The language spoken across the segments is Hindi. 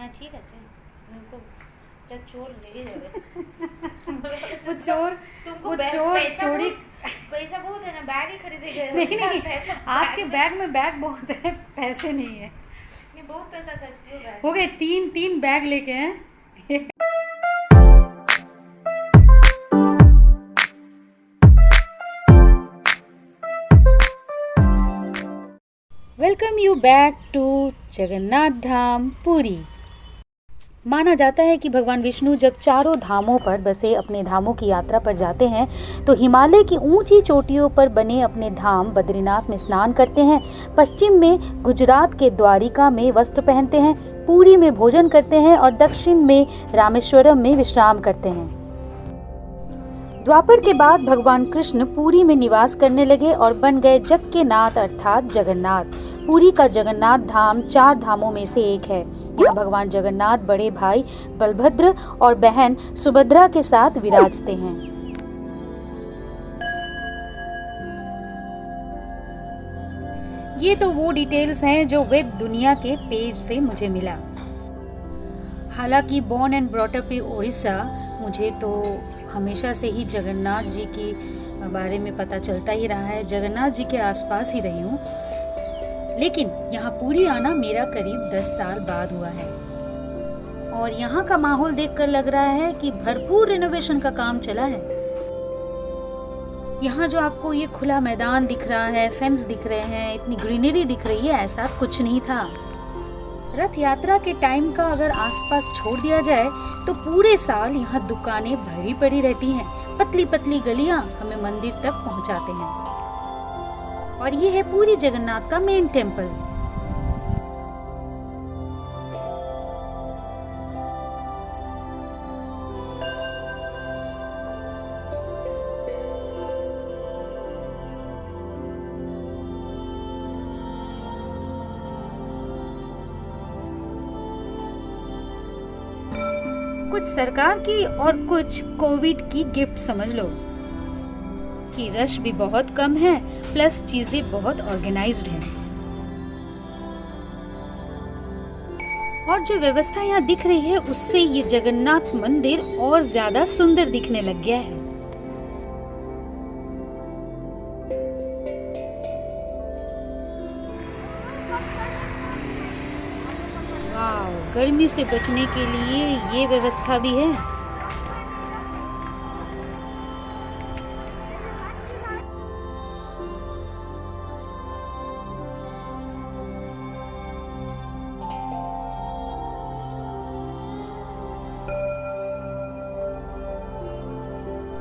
হ্যাঁ ঠিক আছে तुमको जब चोर लेके जावे वो चोर तुमको वो चोर चोरी पैसा बहुत है ना बैग ही खरीदे गए नहीं नहीं पैसा आपके बैग में बैग बहुत है, पैसे नहीं है। नहीं बहुत पैसा खर्च किया बैग हो गए 3 बैग लेके हैं। Welcome you back to Jagannath Dham Puri. माना जाता है कि भगवान विष्णु जब चारों धामों पर बसे अपने धामों की यात्रा पर जाते हैं तो हिमालय की ऊंची चोटियों पर बने अपने धाम बद्रीनाथ में स्नान करते हैं, पश्चिम में गुजरात के द्वारिका में वस्त्र पहनते हैं, पुरी में भोजन करते हैं और दक्षिण में रामेश्वरम में विश्राम करते हैं। द्वापर के बाद भगवान कृष्ण पुरी में निवास करने लगे और बन गए जग के नाथ अर्थात जगन्नाथ। पुरी का जगन्नाथ धाम 4 धामों में से एक है। यहाँ भगवान जगन्नाथ बड़े भाई बलभद्र और बहन सुभद्रा के साथ विराजते हैं। ये तो वो डिटेल्स हैं जो वेब दुनिया के पेज से मुझे मिला। हालांकि born and brought up in Orissa, मुझे तो हमेशा से ही जगन्नाथ जी के बारे में पता चलता ही रहा है, जगन्नाथ जी के आसपास ही रही हूँ। लेकिन यहाँ पुरी आना मेरा करीब 10 साल बाद हुआ है और यहाँ का माहौल देखकर लग रहा है कि भरपूर रिनोवेशन का काम चला है। यहाँ जो आपको ये खुला मैदान दिख रहा है, फेंस दिख रहे हैं, इतनी ग्रीनरी दिख रही है, ऐसा कुछ नहीं था। रथ यात्रा के टाइम का अगर आसपास छोड़ दिया जाए तो पूरे साल यहाँ दुकानें भरी पड़ी रहती हैं। पतली पतली गलियां हमें मंदिर तक पहुँचाते हैं और ये है पुरी जगन्नाथ का मेन टेम्पल। कुछ सरकार की और कुछ कोविड की गिफ्ट समझ लो कि रश भी बहुत कम है, प्लस चीजें बहुत ऑर्गेनाइज्ड हैं। और जो व्यवस्था यहाँ दिख रही है उससे ये जगन्नाथ मंदिर और ज्यादा सुंदर दिखने लग गया है। वाह, गर्मी से बचने के लिए ये व्यवस्था भी है।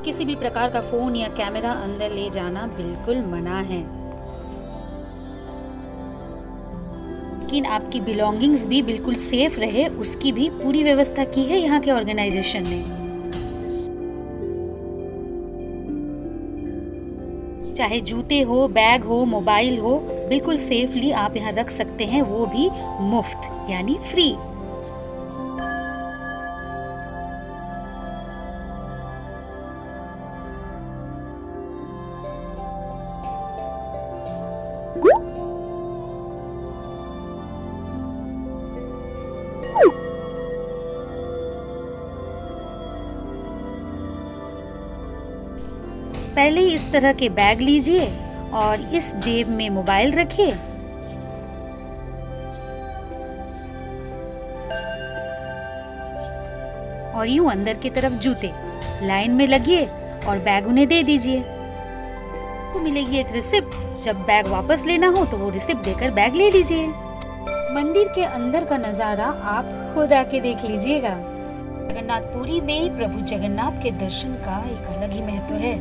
किसी भी प्रकार का फोन या कैमरा अंदर ले जाना बिल्कुल मना है, लेकिन आपकी बिलोंगिंग्स भी बिल्कुल सेफ रहे उसकी भी पूरी व्यवस्था की है यहाँ के ऑर्गेनाइजेशन ने। चाहे जूते हो, बैग हो, मोबाइल हो, बिल्कुल सेफली आप यहाँ रख सकते हैं, वो भी मुफ्त यानी फ्री। पहले इस तरह के बैग लीजिए और इस जेब में मोबाइल रखिए और यूं अंदर की तरफ जूते लाइन में लगिए और बैग उन्हें दे दीजिए। आपको मिलेगी एक रिसिप्ट, जब बैग वापस लेना हो तो वो रिसिप्ट देकर बैग ले लीजिए। मंदिर के अंदर का नजारा आप खुद आके देख लीजिएगा। जगन्नाथपुरी में प्रभु जगन्नाथ के दर्शन का एक अलग ही महत्व है।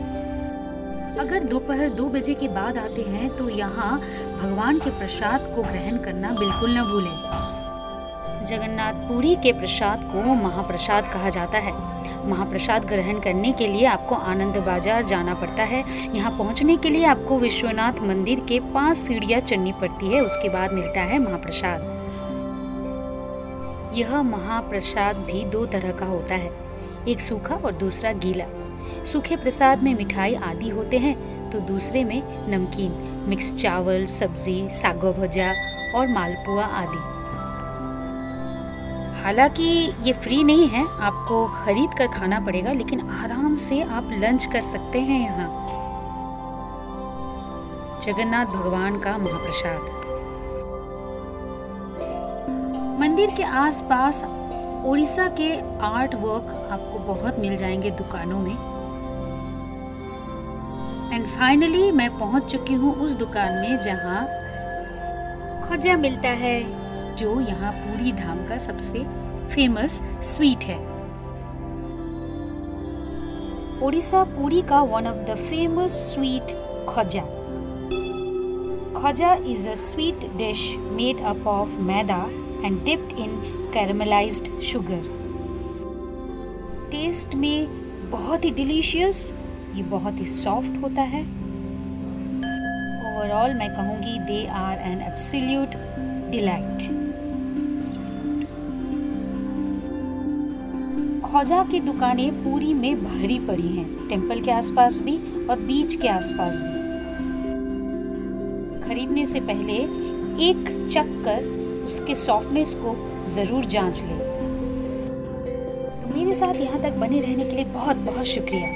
अगर दोपहर 2 बजे के बाद आते हैं तो यहाँ भगवान के प्रसाद को ग्रहण करना बिल्कुल न भूलें। जगन्नाथपुरी के प्रसाद को महाप्रसाद कहा जाता है। महाप्रसाद ग्रहण करने के लिए आपको आनंद बाजार जाना पड़ता है। यहाँ पहुँचने के लिए आपको विश्वनाथ मंदिर के 5 सीढ़ियाँ चढ़नी पड़ती है, उसके बाद मिलता है महाप्रसाद। यह महाप्रसाद भी 2 तरह का होता है, एक सूखा और दूसरा गीला। सूखे प्रसाद में मिठाई आदि होते हैं तो दूसरे में नमकीन, मिक्स चावल, सब्जी, सागो भजा और मालपुआ आदि। हालांकि ये फ्री नहीं है, आपको खरीद कर खाना पड़ेगा, लेकिन आराम से आप लंच कर सकते हैं यहाँ। जगन्नाथ भगवान का महाप्रसाद। मंदिर के आसपास उड़ीसा के आर्ट वर्क आपको बहुत मिल जाएंगे दुकानों में। एंड फाइनली मैं पहुंच चुकी हूँ उस दुकान में जहाँ खजा मिलता है, जो यहाँ पूरी धाम का सबसे फेमस स्वीट है। उड़ीसा पूरी का one of the famous sweet khaja. Khaja is a sweet dish made up of maida and dipped in caramelized sugar. Taste में बहुत ही डिलीशियस, ये बहुत ही सॉफ्ट होता है। ओवरऑल मैं कहूँगी they are an absolute delight. Khaja की दुकानें पूरी में भरी पड़ी हैं, टेम्पल के आसपास भी और बीच के आसपास भी। खरीदने से पहले एक चक्कर उसके सॉफ्टनेस को जरूर जांच लें। तो मेरे साथ यहाँ तक बने रहने के लिए बहुत बहुत शुक्रिया।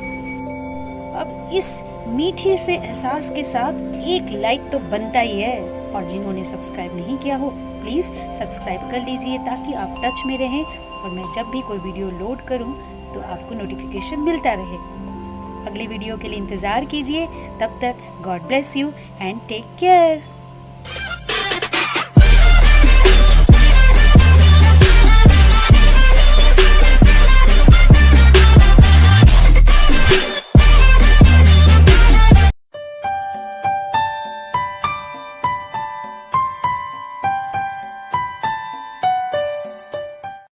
अब इस मीठे से एहसास के साथ एक लाइक तो बनता ही है, और जिन्होंने सब्सक्राइब नहीं किया हो प्लीज़ सब्सक्राइब कर लीजिए, ताकि आप टच में रहें और मैं जब भी कोई वीडियो लोड करूं तो आपको नोटिफिकेशन मिलता रहे। अगली वीडियो के लिए इंतज़ार कीजिए। तब तक God bless you and take care.